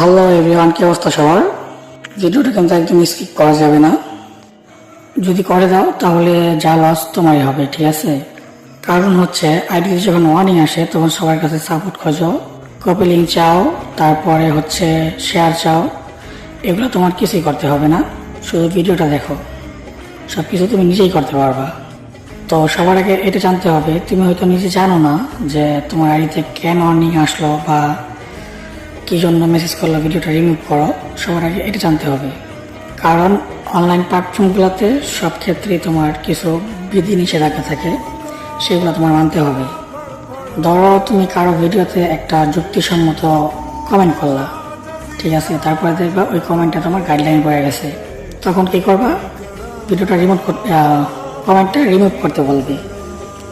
Hello everyone, কি অবস্থা সবার? ভিডিওটা কিন্তু একদম স্কিপ করা যাবে না। যদি করে দাও তাহলে যা লস তোমারই হবে, ঠিক আছে? কারণ হচ্ছে আইডিতে যখন ওয়ার্নিং আসে তখন সবার কাছে সাপোর্ট খোঁজো, কপি লিঙ্ক চাও, তারপরে হচ্ছে শেয়ার চাও। এগুলো তোমার কিছুই করতে হবে না, শুধু ভিডিওটা দেখো, সব কিছু তুমি নিজেই করতে পারবা। তো সবার আগে এটা জানতে হবে, তুমি হয়তো নিজে জানো না যে তোমার আইডিতে কেন ওয়ার্নিং আসলো বা কি জন্য মেসেজ করলো ভিডিওটা রিমুভ করো। সবার আগে এটা জানতে হবে, কারণ অনলাইন প্ল্যাটফর্মগুলোতে সব ক্ষেত্রেই তোমার কিছু বিধি নিষেধাজ্ঞা থাকে, সেগুলো তোমার মানতে হবে। ধরো তুমি কারো ভিডিওতে একটা যুক্তিসম্মত কমেন্ট করলা, ঠিক আছে, তারপরে দেখবা ওই কমেন্টটা তোমার গাইডলাইন পড়ে গেছে, তখন কি করবা? ভিডিওটা রিমুভ করতে, কমেন্টটা রিমুভ করতে বলবে।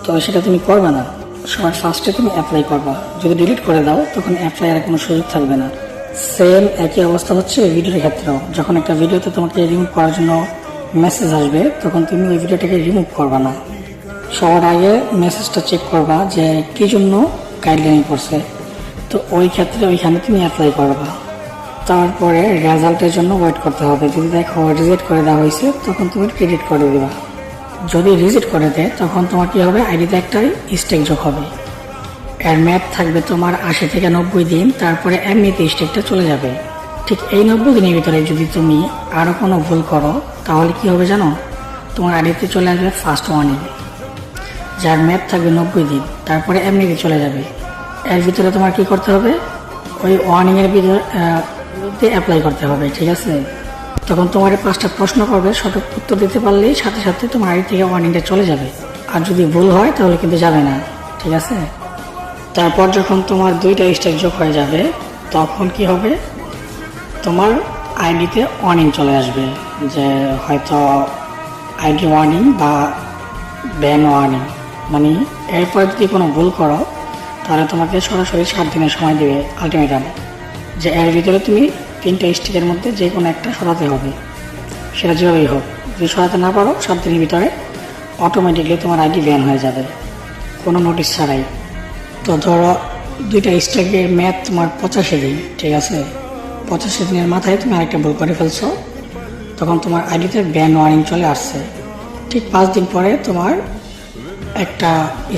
তো সেটা তুমি করবে না, সবার ফার্স্টে তুমি অ্যাপ্লাই করবা। যদি ডিলিট করে দাও তখন অ্যাপ্লাই আর কোনো সুযোগ থাকবে না। সেম একই অবস্থা হচ্ছে ভিডিওর ক্ষেত্রেও। যখন একটা ভিডিওতে তোমাকে রিমুভ করার জন্য মেসেজ আসবে তখন তুমি ওই ভিডিওটাকে রিমুভ করবা না। সবার আগে মেসেজটা চেক করবা যে কী জন্য গাইডলাইন করছে, তো ওই ক্ষেত্রে ওইখানে তুমি অ্যাপ্লাই করবা। তারপরে রেজাল্টের জন্য ওয়েট করতে হবে। যদি দেখো রিজেক্ট করে দেওয়া হয়েছে তখন তুমি ক্রেডিট করে দেবা। যদি রিজেক্ট করে দেয় তখন তোমার কী হবে? আইডিতে একটা স্টেক যোগ হবে, এর ম্যাপ থাকবে তোমার 80 থেকে 90 দিন, তারপরে এমনিতে স্টেকটা চলে যাবে। ঠিক এই 90 দিনের ভিতরে যদি তুমি আরও কোনো ভুল করো তাহলে কি হবে জানো? তোমার আইডিতে চলে আসবে ফার্স্ট ওয়ার্নিং, যার ম্যাপ থাকবে 90 দিন, তারপরে এমনিতে চলে যাবে। এর ভিতরে তোমার কি করতে হবে? ওই ওয়ার্নিংয়ের ভিতরে অ্যাপ্লাই করতে হবে, ঠিক আছে? তখন তোমার 5টা প্রশ্ন করবে, সঠিক উত্তর দিতে পারলেই সাথে সাথে তোমার আইডি থেকে ওয়ার্নিংটা চলে যাবে। আর যদি ভুল হয় তাহলে কিন্তু যাবে না, ঠিক আছে? তারপর যখন তোমার 2টা স্টেক যোগ হয়ে যাবে তখন কি হবে? তোমার আইডিতে ওয়ার্নিং চলে আসবে, যে হয়তো আইডি ওয়ার্নিং বা ব্যান ওয়ার্নিং। মানে এরপর যদি কোনো ভুল করো তাহলে তোমাকে সরাসরি 7 দিনের সময় দেবে আলটিমেটাম, যে এর ভিতরে তুমি 3টা স্টেকের মধ্যে যে কোনো একটা সরাতে হবে, সেটা যেভাবেই হোক। যদি সরাতে না পারো 7 দিনের ভিতরে অটোমেটিকলি তোমার আইডি ব্যান হয়ে যাবে, কোনো নোটিশ ছাড়াই। তো ধরো 2টা স্ট্যাকের ম্যাথ তোমার 85 দিন, ঠিক আছে? 85 দিনের মাথায় তুমি আরেকটা ভুল করে ফেলছো, তখন তোমার আইডিতে ব্যান ওয়ার্নিং চলে আসছে। ঠিক 5 দিন পরে তোমার একটা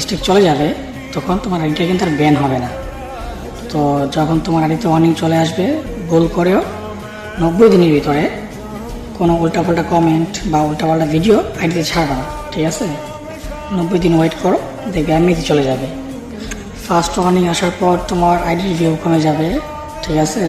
স্ট্যাক চলে যাবে, তখন তোমার আইডিটা কিন্তু আর ব্যান হবে না। তো যখন তোমার আইডিতে ওয়ার্নিং চলে আসবে, ভুল করেও 90 দিনের ভিতরে কোনো উল্টাপাল্টা কমেন্ট বা উল্টাপাল্টা ভিডিও আইডিতে ছাড়বে না, ঠিক আছে? 90 দিন ওয়েট করো, দেখবে এমনিতে চলে যাবে। ফার্স্ট ওয়ার্নিং আসার পর তোমার আইডি ভিউ কমে যাবে, ঠিক আছে?